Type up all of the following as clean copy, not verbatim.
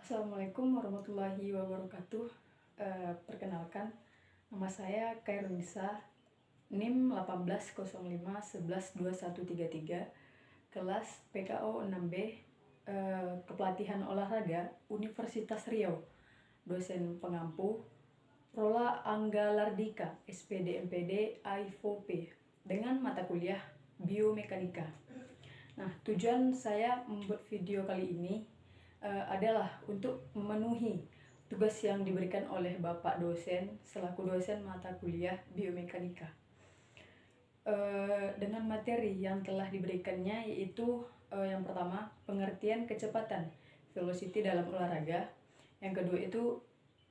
Assalamualaikum warahmatullahi wabarakatuh. Perkenalkan, nama saya Kairunisa, NIM 1805112133, kelas PKO 6B, Kepelatihan Olahraga Universitas Riau, dosen pengampu Rola Angga Lardika, SPD MPD I4P, dengan mata kuliah Biomekanika. Nah, tujuan saya membuat video kali ini adalah untuk memenuhi tugas yang diberikan oleh Bapak dosen selaku dosen mata kuliah Biomekanika. Dengan materi yang telah diberikannya, yaitu yang pertama, pengertian kecepatan velocity dalam olahraga. Yang kedua itu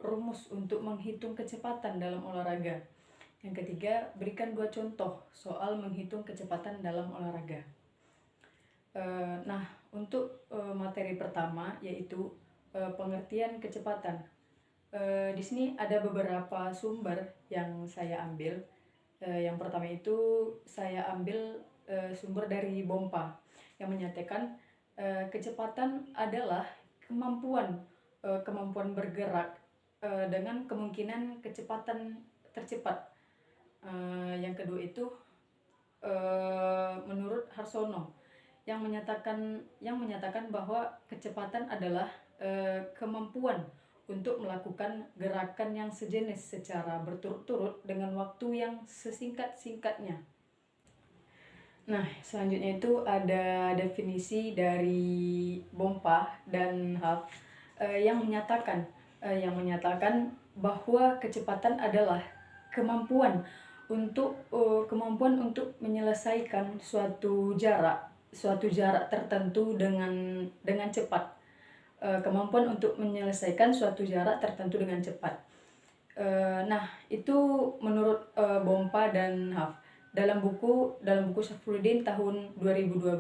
rumus untuk menghitung kecepatan dalam olahraga. Yang ketiga, berikan 2 contoh soal menghitung kecepatan dalam olahraga. Nah, untuk materi pertama yaitu pengertian kecepatan. Di sini ada beberapa sumber yang saya ambil. Yang pertama itu saya ambil sumber dari Bompa yang menyatakan kecepatan adalah kemampuan bergerak dengan kemungkinan kecepatan tercepat. Yang kedua itu menurut Harsono yang menyatakan bahwa kecepatan adalah kemampuan untuk melakukan gerakan yang sejenis secara berturut-turut dengan waktu yang sesingkat-singkatnya. Nah, selanjutnya itu ada definisi dari Bompa dan Huff yang menyatakan bahwa kecepatan adalah kemampuan untuk menyelesaikan suatu jarak tertentu dengan cepat. Kemampuan untuk menyelesaikan suatu jarak tertentu dengan cepat. Nah, itu menurut Bompa dan Huff dalam buku Safruddin tahun 2012.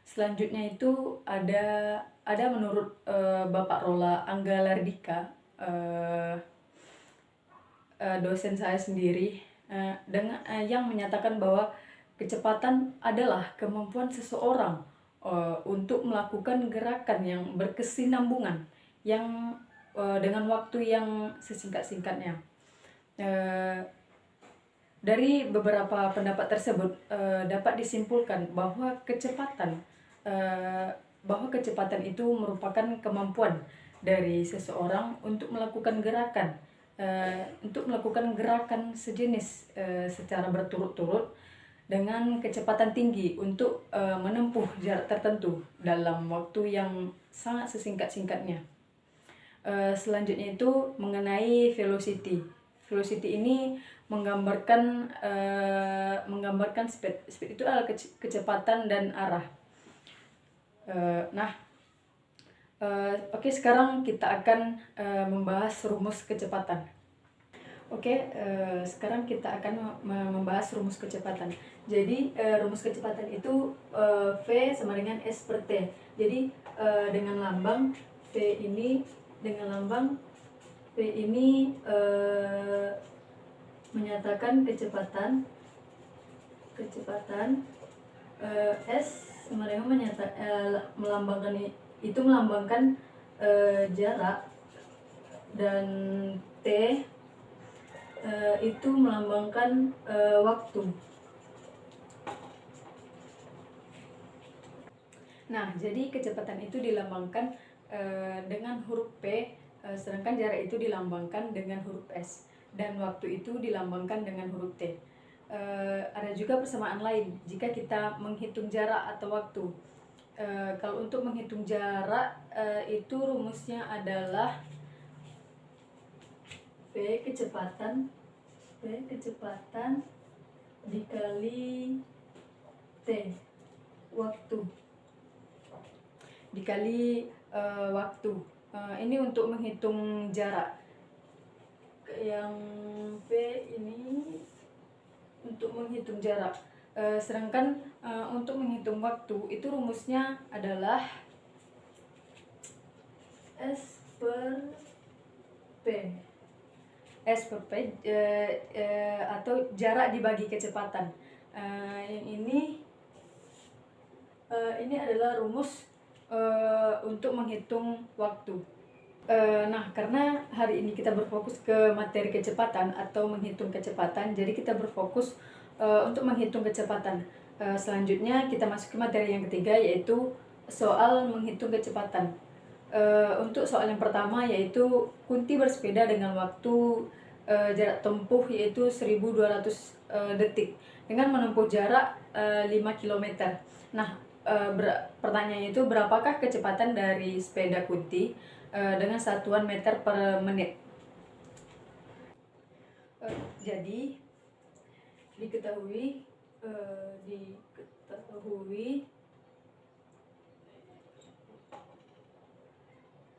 Selanjutnya itu ada menurut Bapak Rola Angga Lardika, dosen saya sendiri, yang menyatakan bahwa kecepatan adalah kemampuan seseorang untuk melakukan gerakan yang berkesinambungan yang dengan waktu yang sesingkat-singkatnya. Dari beberapa pendapat tersebut dapat disimpulkan bahwa kecepatan itu merupakan kemampuan dari seseorang untuk melakukan gerakan sejenis secara berturut-turut dengan kecepatan tinggi untuk menempuh jarak tertentu dalam waktu yang sangat sesingkat-singkatnya. Selanjutnya itu mengenai velocity. Velocity ini menggambarkan speed. Speed itu adalah kecepatan dan arah. Oke, sekarang kita akan membahas rumus kecepatan. Sekarang kita akan membahas rumus kecepatan. Jadi rumus kecepatan itu V sama dengan S per T. Jadi dengan lambang V ini menyatakan kecepatan, S sama dengan melambangkan jarak, dan T itu melambangkan waktu. Nah, jadi kecepatan itu dilambangkan dengan huruf P, sedangkan jarak itu dilambangkan dengan huruf S, dan waktu itu dilambangkan dengan huruf T. Ada juga persamaan lain jika kita menghitung jarak atau waktu. Kalau untuk menghitung jarak itu rumusnya adalah V kecepatan dikali T waktu dikali waktu. Ini untuk menghitung jarak. Yang V ini untuk menghitung jarak. Sedangkan untuk menghitung waktu itu rumusnya adalah S per P. S per P atau jarak dibagi kecepatan. Ini adalah rumus untuk menghitung waktu. Nah, karena hari ini kita berfokus ke materi kecepatan atau menghitung kecepatan, jadi kita berfokus untuk menghitung kecepatan. Selanjutnya kita masuk ke materi yang ketiga, yaitu soal menghitung kecepatan. Untuk soal yang pertama, yaitu Kunti bersepeda dengan waktu jarak tempuh yaitu 1200 detik dengan menempuh jarak 5 km. Nah, pertanyaannya itu berapakah kecepatan dari sepeda Kunti dengan satuan meter per menit. Jadi diketahui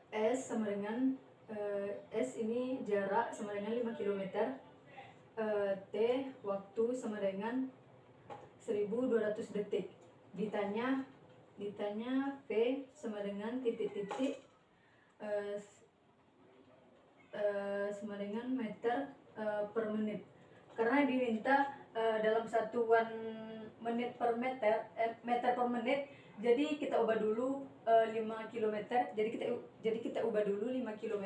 S sama dengan S ini jarak sama dengan 5 km, T waktu sama dengan 1200 detik. Ditanya V sama dengan titik-titik sama dengan meter per menit. Karena diminta dalam satuan menit per meter, meter per menit, jadi kita ubah dulu 5 km. Jadi kita ubah dulu 5 km.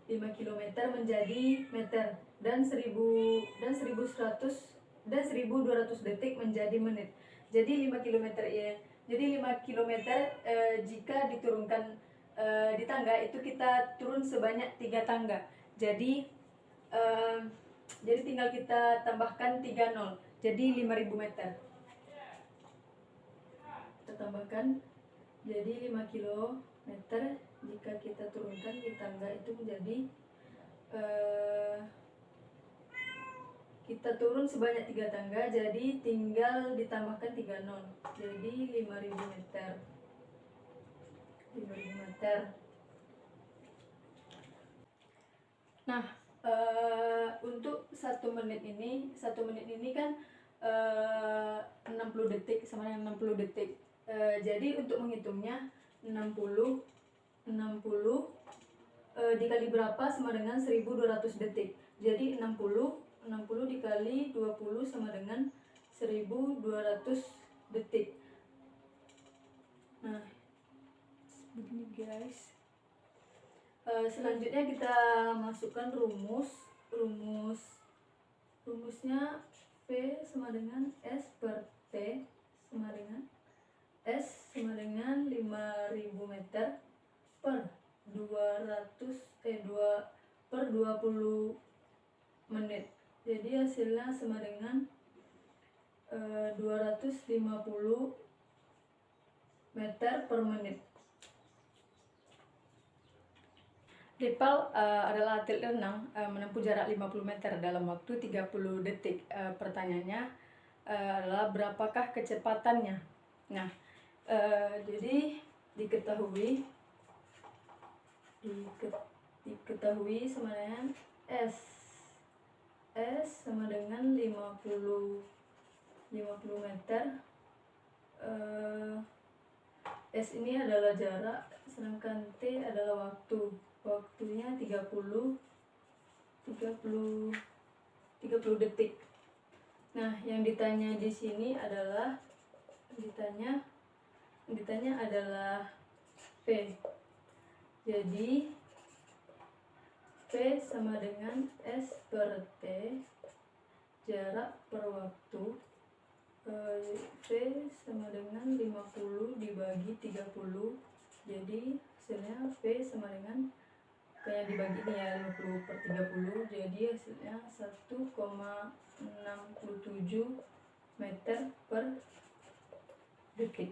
5 km menjadi meter dan 1200 detik menjadi menit. Jadi 5 km ya. Jadi 5 km jika diturunkan di tangga itu kita turun sebanyak 3 tangga. Jadi tinggal kita tambahkan 3 nol. Jadi 5000 meter. Kita tambahkan jadi 5 km jika kita turunkan di tangga itu menjadi kita turun sebanyak 3 tangga, jadi tinggal ditambahkan 3 nol. Jadi 5000 meter. 5000 meter. Nah, untuk 1 menit ini kan 60 detik sama dengan 60 detik. Jadi untuk menghitungnya 60 dikali berapa sama dengan 1200 detik. Jadi 60 dikali 20 sama dengan 1200 detik. Nah, begini guys. Selanjutnya kita masukkan rumusnya V sama dengan S per T sama dengan S sama dengan 5000 meter per 20 menit. Jadi hasilnya sama dengan 250 meter per menit. Ripple adalah atlet renang menempuh jarak 50 meter dalam waktu 30 detik. Pertanyaannya adalah berapakah kecepatannya? Nah, jadi diketahui sama dengan S sama dengan 50 meter. S ini adalah jarak, sedangkan T adalah waktunya 30 detik. Nah, yang ditanya di sini adalah adalah P. Jadi P sama dengan S per T, jarak per waktu. V sama dengan 50 dibagi 30. Jadi hasilnya V sama dengan kayak dibagi ini ya, 50 per 30. Jadi hasilnya 1,67 meter per detik.